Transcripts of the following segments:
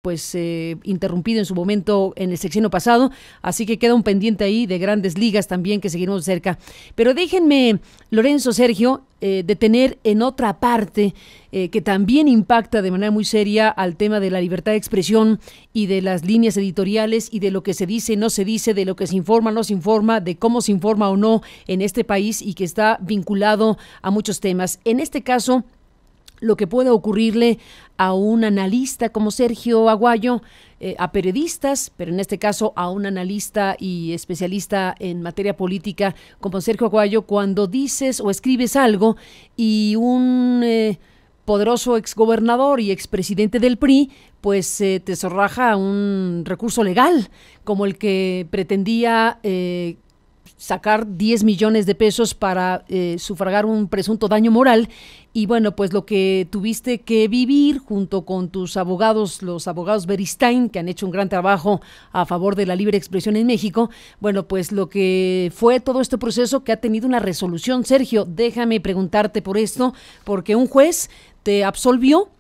pues interrumpido en su momento en el sexenio pasado, así que queda un pendiente ahí de Grandes Ligas también que seguiremos de cerca. Pero déjenme, Lorenzo, Sergio, detener en otra parte que también impacta de manera muy seria al tema de la libertad de expresión y de las líneas editoriales y de lo que se dice, no se dice, de lo que se informa, no se informa, de cómo se informa o no en este país y que está vinculado a muchos temas. En este caso, lo que puede ocurrirle a un analista como Sergio Aguayo, a periodistas, pero en este caso a un analista y especialista en materia política como Sergio Aguayo, cuando dices o escribes algo y un poderoso exgobernador y expresidente del PRI, pues te zorraja un recurso legal, como el que pretendía sacar 10 millones de pesos para sufragar un presunto daño moral. Y bueno, pues lo que tuviste que vivir junto con tus abogados, los abogados Beristain, que han hecho un gran trabajo a favor de la libre expresión en México, bueno, pues lo que fue todo este proceso que ha tenido una resolución. Sergio, déjame preguntarte por esto, porque un juez te absolvió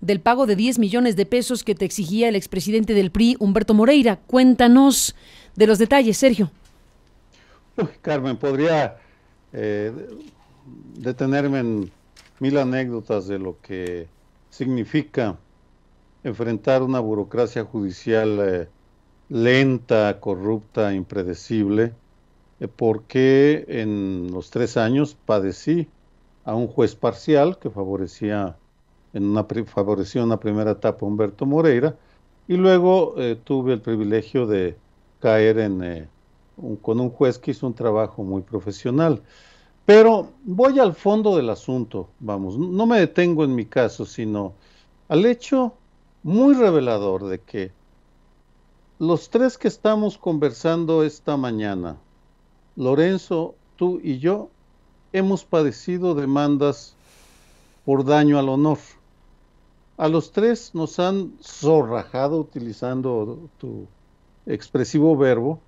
del pago de 10 millones de pesos que te exigía el expresidente del PRI, Humberto Moreira. Cuéntanos de los detalles, Sergio. Carmen, podría detenerme en mil anécdotas de lo que significa enfrentar una burocracia judicial lenta, corrupta, impredecible, porque en los 3 años padecí a un juez parcial que favoreció una primera etapa a Humberto Moreira, y luego tuve el privilegio de caer con un juez que hizo un trabajo muy profesional. Pero voy al fondo del asunto, vamos, no me detengo en mi caso, sino al hecho muy revelador de que los tres que estamos conversando esta mañana, Lorenzo, tú y yo, hemos padecido demandas por daño al honor. A los tres nos han zorrajado, utilizando tu expresivo verbo,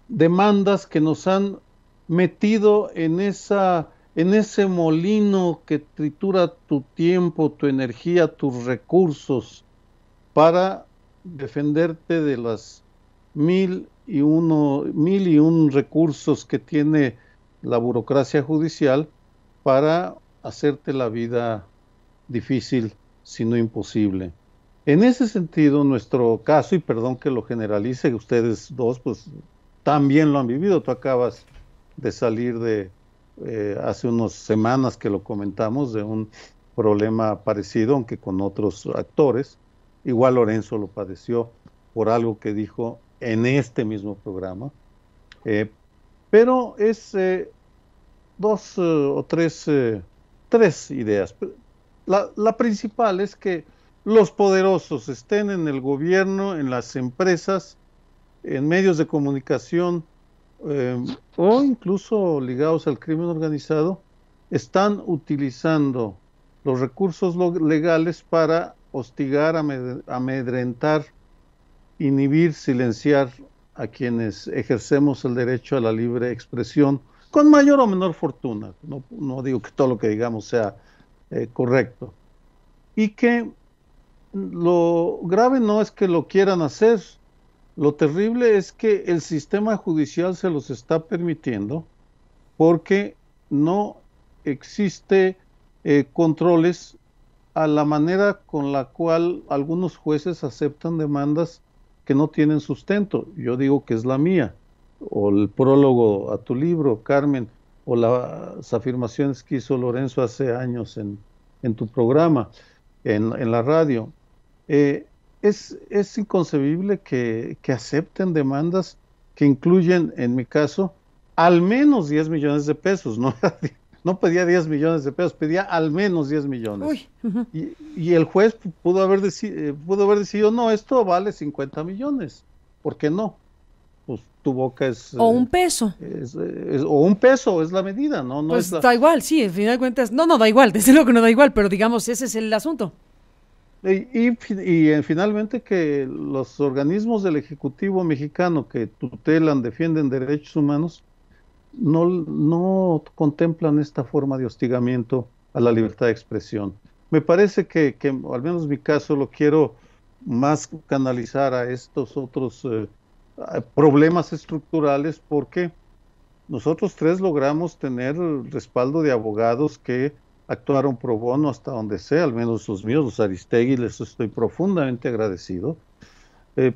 demandas que nos han metido en ese molino que tritura tu tiempo, tu energía, tus recursos para defenderte de las mil y un recursos que tiene la burocracia judicial para hacerte la vida difícil, si no imposible. En ese sentido, nuestro caso, y perdón que lo generalice, ustedes dos pues también lo han vivido. Tú acabas de salir hace unas semanas que lo comentamos, de un problema parecido, aunque con otros actores. Igual Lorenzo lo padeció por algo que dijo en este mismo programa. Pero es dos o tres ideas. La principal es que los poderosos estén en el gobierno, en las empresas, en medios de comunicación, o incluso ligados al crimen organizado, están utilizando los recursos legales para hostigar, amedrentar, inhibir, silenciar a quienes ejercemos el derecho a la libre expresión, con mayor o menor fortuna. No digo que todo lo que digamos sea correcto. Y que lo grave no es que lo quieran hacer, lo terrible es que el sistema judicial se los está permitiendo, porque no existe controles a la manera con la cual algunos jueces aceptan demandas que no tienen sustento. Yo digo que es la mía, o el prólogo a tu libro, Carmen, o las afirmaciones que hizo Lorenzo hace años en tu programa, en la radio. Es inconcebible que acepten demandas que incluyen, en mi caso, al menos 10 millones de pesos. No pedía 10 millones de pesos, pedía al menos 10 millones. Uy. Y el juez pudo haber decidido, no, esto vale 50 millones. ¿Por qué no? Pues tu boca es... O un peso. O un peso, es la medida, ¿no? No pues es la... da igual, sí, al final de cuentas, no da igual, desde luego que no da igual, pero digamos, ese es el asunto. Y finalmente que los organismos del Ejecutivo mexicano que tutelan, defienden derechos humanos, no contemplan esta forma de hostigamiento a la libertad de expresión. Me parece que al menos mi caso lo quiero más canalizar a estos otros a problemas estructurales, porque nosotros tres logramos tener el respaldo de abogados que actuaron pro bono hasta donde sea, al menos los míos, los Aristegui, les estoy profundamente agradecido.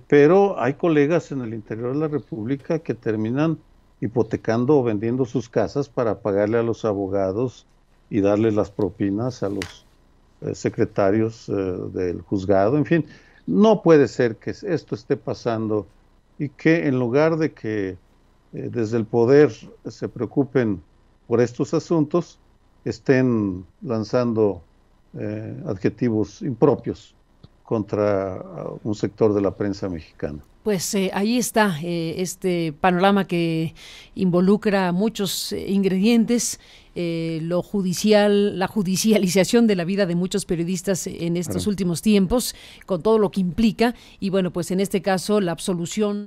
Pero hay colegas en el interior de la República que terminan hipotecando o vendiendo sus casas para pagarle a los abogados y darle las propinas a los secretarios del juzgado. En fin, no puede ser que esto esté pasando y que en lugar de que desde el poder se preocupen por estos asuntos, estén lanzando adjetivos impropios contra un sector de la prensa mexicana. Pues ahí está este panorama que involucra muchos ingredientes, lo judicial, la judicialización de la vida de muchos periodistas en estos últimos tiempos, con todo lo que implica, y bueno, pues en este caso la absolución.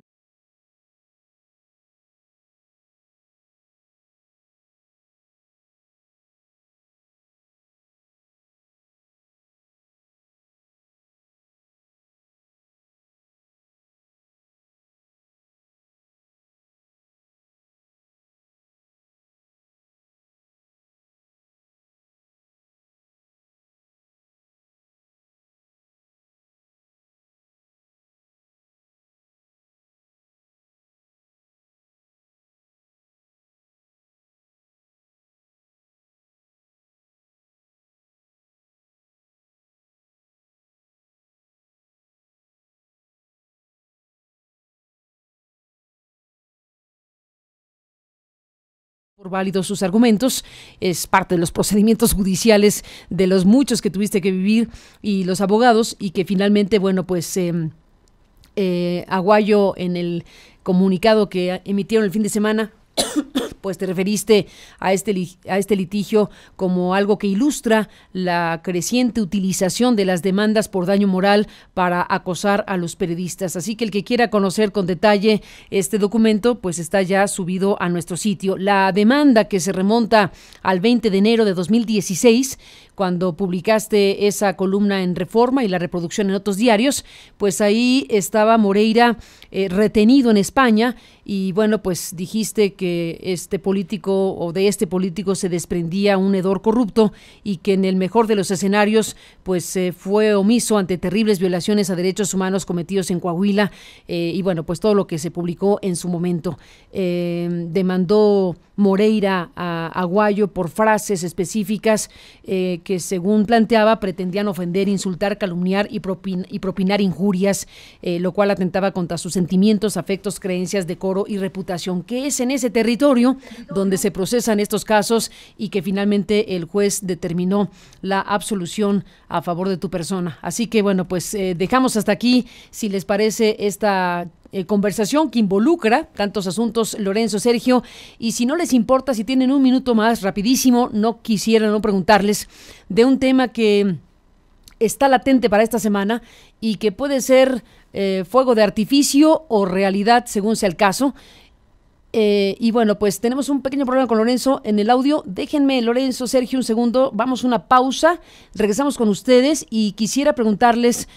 Por válidos sus argumentos, es parte de los procedimientos judiciales de los muchos que tuviste que vivir y los abogados, y que finalmente, bueno, pues Aguayo, en el comunicado que emitieron el fin de semana, pues te referiste a este litigio como algo que ilustra la creciente utilización de las demandas por daño moral para acosar a los periodistas. Así que el que quiera conocer con detalle este documento, pues está ya subido a nuestro sitio. La demanda, que se remonta al 20 de enero de 2016, cuando publicaste esa columna en Reforma y la reproducción en otros diarios, pues ahí estaba Moreira retenido en España, y bueno, pues dijiste que este político, o de este político, se desprendía un hedor corrupto, y que en el mejor de los escenarios pues fue omiso ante terribles violaciones a derechos humanos cometidos en Coahuila, y bueno, pues todo lo que se publicó en su momento. Demandó Moreira a Aguayo por frases específicas que, según planteaba, pretendían ofender, insultar, calumniar y propinar injurias, lo cual atentaba contra sus sentimientos, afectos, creencias, decoro y reputación, que es en ese territorio donde se procesan estos casos, y que finalmente el juez determinó la absolución a favor de tu persona. Así que bueno, pues dejamos hasta aquí, si les parece, esta conversación que involucra tantos asuntos, Lorenzo, Sergio, y si no les importa, si tienen un minuto más, rapidísimo, no quisiera no preguntarles de un tema que está latente para esta semana y que puede ser fuego de artificio o realidad, según sea el caso. Y bueno, pues tenemos un pequeño problema con Lorenzo en el audio. Déjenme, Lorenzo, Sergio, un segundo, vamos a una pausa, regresamos con ustedes, y quisiera preguntarles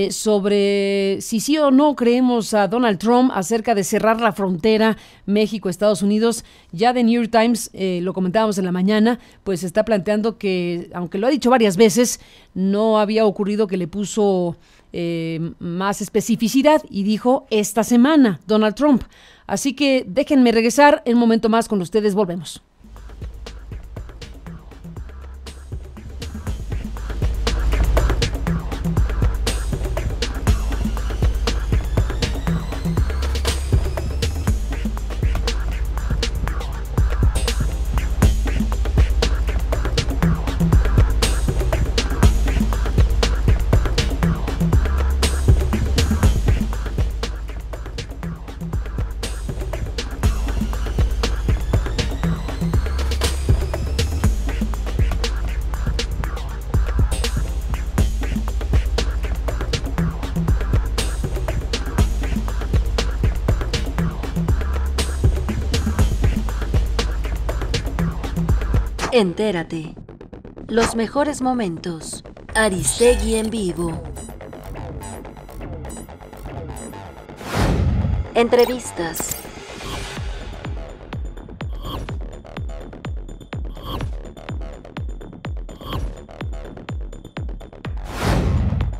sobre si sí o no creemos a Donald Trump acerca de cerrar la frontera México-Estados Unidos. Ya The New York Times, lo comentábamos en la mañana, pues está planteando que, aunque lo ha dicho varias veces, no había ocurrido, que le puso más especificidad, y dijo esta semana Donald Trump. Así que déjenme regresar en un momento más con ustedes, volvemos. Entérate. Los mejores momentos, Aristegui en vivo. Entrevistas.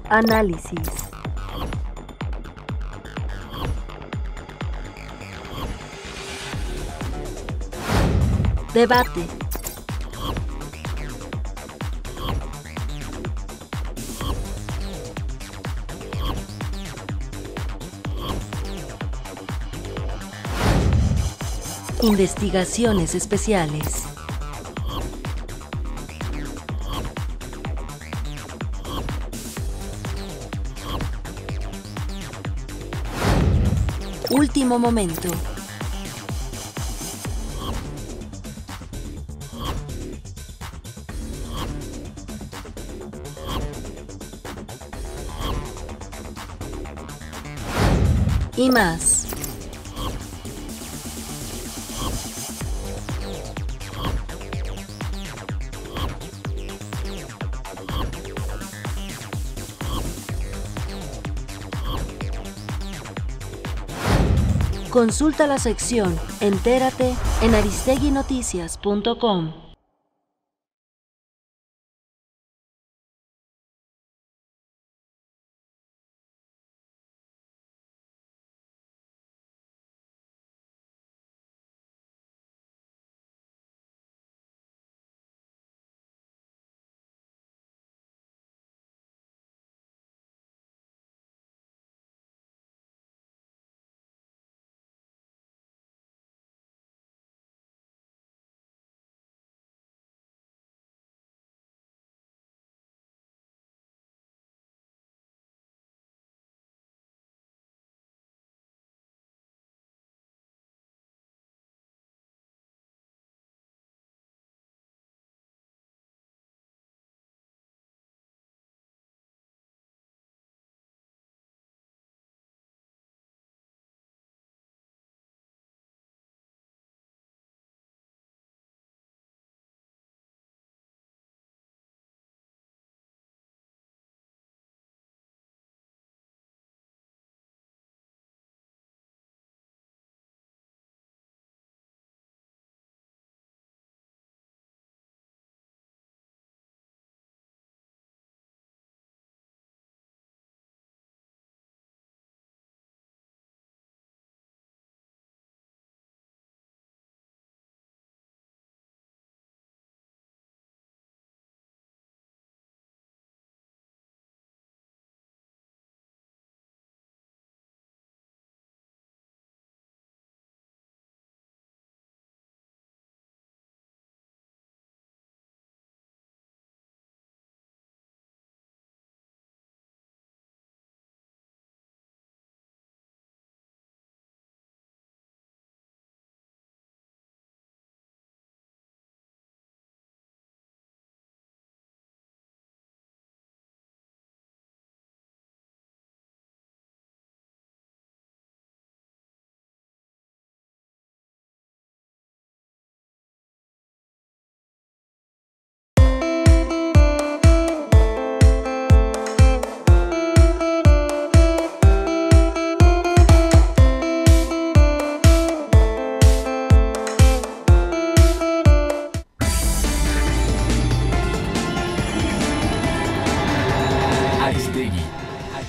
Análisis. Debate. Investigaciones especiales. Último momento. Y más. Consulta la sección Entérate en aristeguinoticias.com.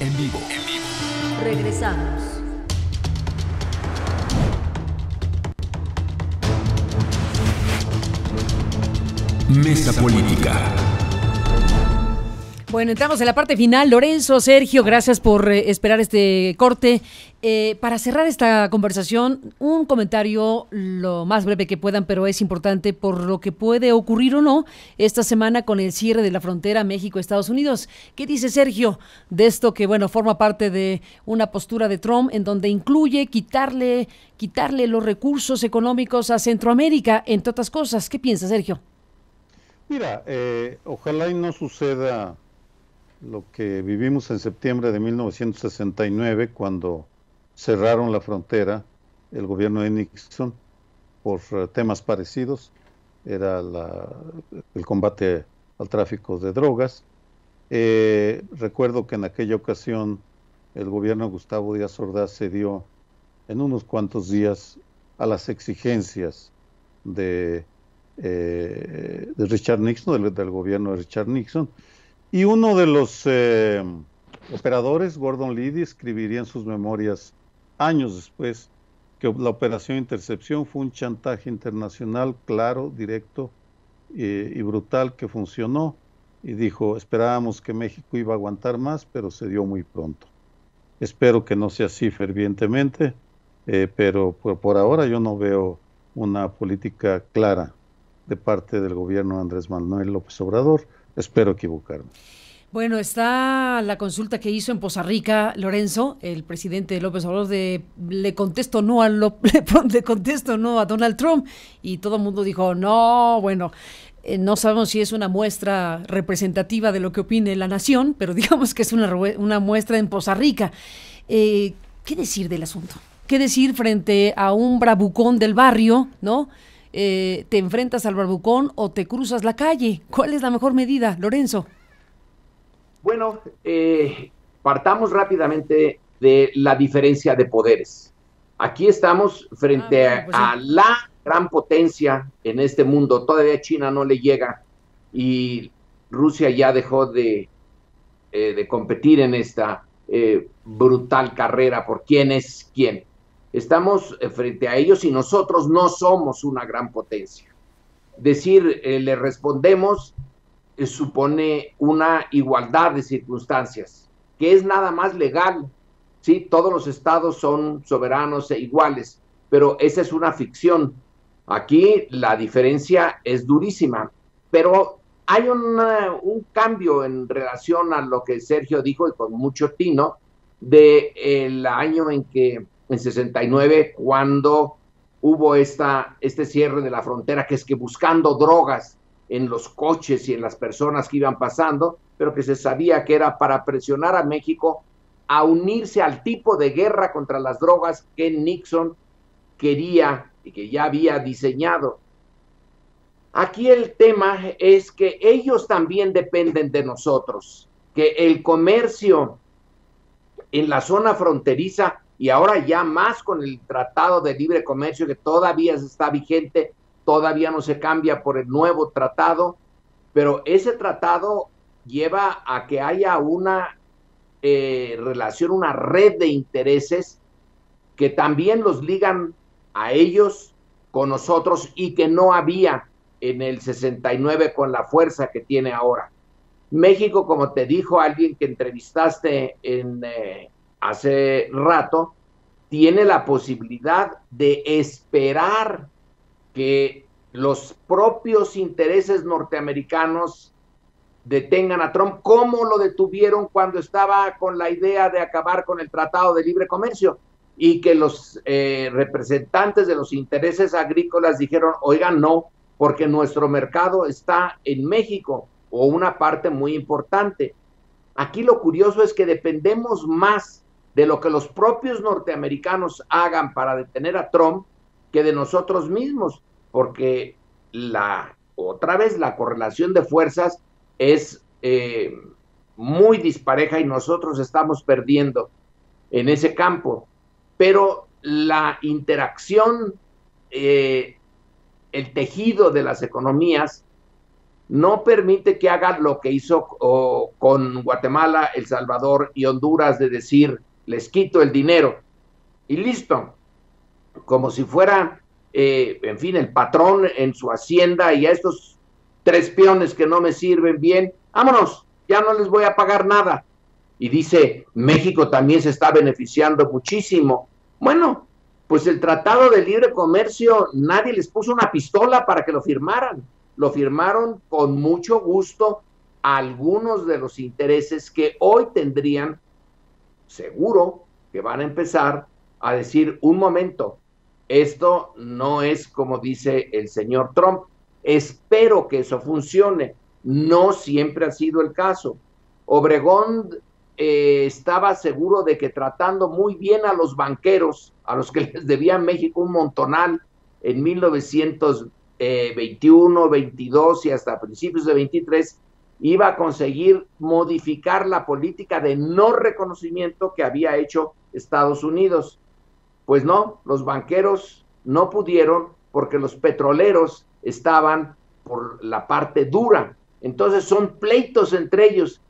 En vivo. Regresamos. Mesa Política. Bueno, entramos en la parte final. Lorenzo, Sergio, gracias por esperar este corte. Para cerrar esta conversación, un comentario lo más breve que puedan, pero es importante por lo que puede ocurrir o no esta semana con el cierre de la frontera México-Estados Unidos. ¿Qué dice Sergio de esto que, bueno, forma parte de una postura de Trump en donde incluye quitarle los recursos económicos a Centroamérica, entre otras cosas? ¿Qué piensa, Sergio? Mira, ojalá y no suceda lo que vivimos en septiembre de 1969, cuando cerraron la frontera el gobierno de Nixon por temas parecidos. Era el combate al tráfico de drogas, Recuerdo que en aquella ocasión el gobierno de Gustavo Díaz Ordaz cedió en unos cuantos días a las exigencias de Richard Nixon, del gobierno de Richard Nixon, y uno de los operadores, Gordon Liddy, escribiría en sus memorias años después que la operación Intercepción fue un chantaje internacional claro, directo y brutal que funcionó, y dijo, esperábamos que México iba a aguantar más, pero se dio muy pronto. Espero que no sea así fervientemente, pero por ahora yo no veo una política clara de parte del gobierno de Andrés Manuel López Obrador. Espero equivocarme. Bueno, está la consulta que hizo en Poza Rica, Lorenzo, el presidente López Obrador, le contesto no a le contesto no a Donald Trump, y todo el mundo dijo, no, bueno, no sabemos si es una muestra representativa de lo que opine la nación, pero digamos que es una muestra en Poza Rica. ¿Qué decir del asunto? ¿Qué decir frente a un bravucón del barrio, no? ¿Te enfrentas al bravucón o te cruzas la calle? ¿Cuál es la mejor medida, Lorenzo? Bueno, partamos rápidamente de la diferencia de poderes. Aquí estamos frente a la gran potencia en este mundo. Todavía China no le llega y Rusia ya dejó de competir en esta brutal carrera por quién es quién. Estamos frente a ellos y nosotros no somos una gran potencia. Decir, le respondemos, supone una igualdad de circunstancias, que es nada más legal, ¿sí? Todos los estados son soberanos e iguales, pero esa es una ficción. Aquí la diferencia es durísima, pero hay un cambio en relación a lo que Sergio dijo, y con mucho tino, del año en 69, cuando hubo este cierre de la frontera, que es que buscando drogas en los coches y en las personas que iban pasando, pero que se sabía que era para presionar a México a unirse al tipo de guerra contra las drogas que Nixon quería y que ya había diseñado. Aquí el tema es que ellos también dependen de nosotros, que el comercio en la zona fronteriza, y ahora ya más con el Tratado de Libre Comercio que todavía está vigente, todavía no se cambia por el nuevo tratado, pero ese tratado lleva a que haya una relación, una red de intereses que también los ligan a ellos con nosotros y que no había en el 69 con la fuerza que tiene ahora. México, como te dijo alguien que entrevistaste hace rato, tiene la posibilidad de esperar que los propios intereses norteamericanos detengan a Trump, como lo detuvieron cuando estaba con la idea de acabar con el Tratado de Libre Comercio, y que los representantes de los intereses agrícolas dijeron, oigan, no, porque nuestro mercado está en México, o una parte muy importante. Aquí lo curioso es que dependemos más de lo que los propios norteamericanos hagan para detener a Trump que de nosotros mismos, porque otra vez la correlación de fuerzas es muy dispareja y nosotros estamos perdiendo en ese campo. Pero la interacción, el tejido de las economías no permite que haga lo que hizo con Guatemala, El Salvador y Honduras, de decir, les quito el dinero y listo, como si fuera en fin, el patrón en su hacienda, y a estos 3 peones que no me sirven bien, vámonos, ya no les voy a pagar nada. Y dice, México también se está beneficiando muchísimo. Bueno, pues el Tratado de Libre Comercio, nadie les puso una pistola para que lo firmaran. Lo firmaron con mucho gusto algunos de los intereses que hoy tendrían, seguro que van a empezar a decir, un momento, esto no es como dice el señor Trump. Espero que eso funcione. No siempre ha sido el caso. Obregón estaba seguro de que tratando muy bien a los banqueros, a los que les debía México un montonal en 1921, 22 y hasta principios de 23, iba a conseguir modificar la política de no reconocimiento que había hecho Estados Unidos. Pues no, los banqueros no pudieron porque los petroleros estaban por la parte dura. Entonces son pleitos entre ellos.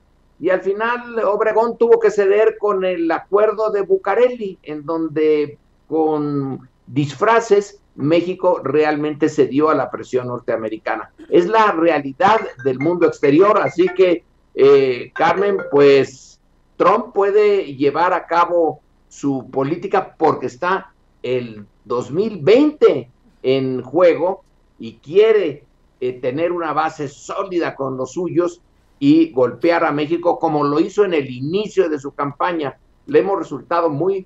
Y al final Obregón tuvo que ceder con el acuerdo de Bucareli, en donde con disfraces México realmente cedió a la presión norteamericana. Es la realidad del mundo exterior, así que, Carmen, pues Trump puede llevar a cabo su política porque está el 2020 en juego y quiere tener una base sólida con los suyos y golpear a México como lo hizo en el inicio de su campaña. Le hemos resultado muy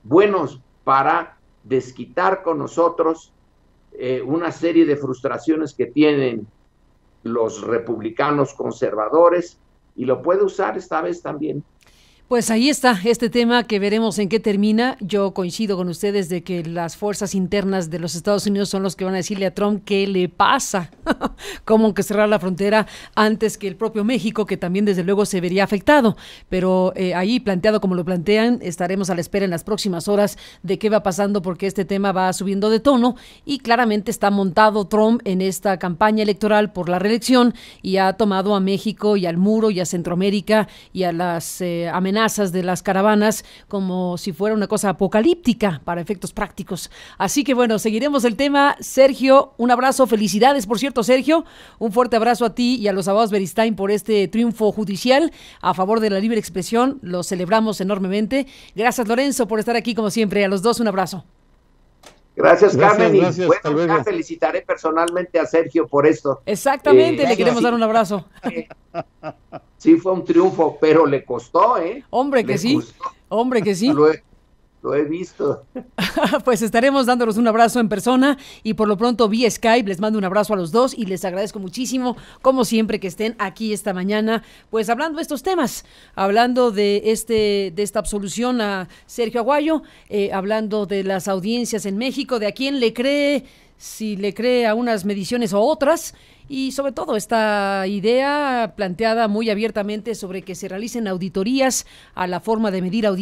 buenos para desquitar con nosotros una serie de frustraciones que tienen los republicanos conservadores, y lo puede usar esta vez también. Pues ahí está este tema que veremos en qué termina. Yo coincido con ustedes de que las fuerzas internas de los Estados Unidos son los que van a decirle a Trump qué le pasa, cómo que cerrar la frontera antes que el propio México, que también desde luego se vería afectado. Pero ahí planteado como lo plantean, estaremos a la espera en las próximas horas de qué va pasando, porque este tema va subiendo de tono y claramente está montado Trump en esta campaña electoral por la reelección y ha tomado a México y al muro y a Centroamérica y a las amenazas de las caravanas como si fuera una cosa apocalíptica para efectos prácticos. Así que bueno, seguiremos el tema. Sergio, un abrazo, felicidades, por cierto, Sergio, un fuerte abrazo a ti y a los abogados Beristain por este triunfo judicial a favor de la libre expresión, lo celebramos enormemente. Gracias, Lorenzo, por estar aquí como siempre, a los dos un abrazo. Gracias, Carmen, gracias, y bueno, ya felicitaré personalmente a Sergio por esto. Exactamente, le queremos dar un abrazo. Sí, fue un triunfo, pero le costó, ¿eh? Hombre que sí, hombre que sí. Lo he visto. Pues estaremos dándolos un abrazo en persona y por lo pronto vía Skype. Les mando un abrazo a los dos y les agradezco muchísimo, como siempre, que estén aquí esta mañana, pues hablando de estos temas, hablando de esta absolución a Sergio Aguayo, hablando de las audiencias en México, de a quién le cree, si le cree a unas mediciones o otras, y sobre todo esta idea planteada muy abiertamente sobre que se realicen auditorías a la forma de medir audiencias